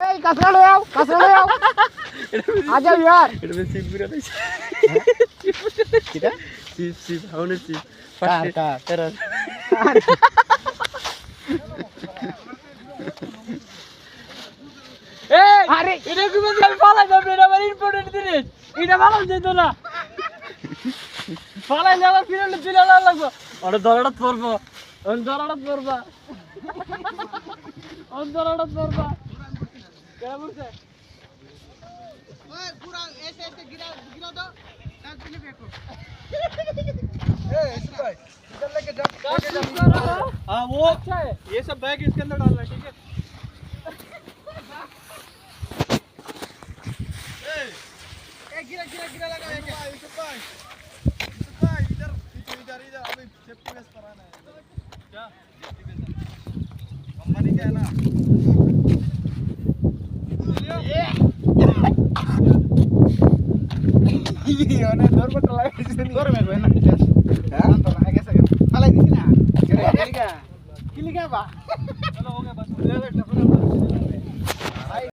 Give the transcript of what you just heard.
এই কাঁচরা লয়ে আও आ जाओ यार এটা সিপ বিরা দিছে কিটা সিপ হাউনের সিপ কার এরা এই আরে এটা কি বলছিস আমি পালাই যাবো এটা আমার ইম্পর্টেন্ট জিনিস এটা ভালো যেত না পালাই যাওয়ার ফিরে দিলে লাগবো ওটা দরাটা পড়বো ওই দরাটা পড়বা ওই দরাটা পড়বা কেমন বলছে ओए पूरा ऐसे ऐसे गिरा गिरा दो तब तुम फेंको इधर लेके जा हाँ वो अच्छा है ये सब बैग इसके अंदर डालना है ठीक है ए गिरा गिरा गिरा लगा यूसुफ भाई इधर इधर इधर अभी सेफ्टी वेस्ट कराना है क्या सेफ्टी वेस्ट कंपनी का है ना ইওনে দর বট লাগাইছিস নি দর মে কই না হ্যাঁ তো লাগে সকে ফালাই দিছি না কিলিকা বা चलो हो गया बस ले ले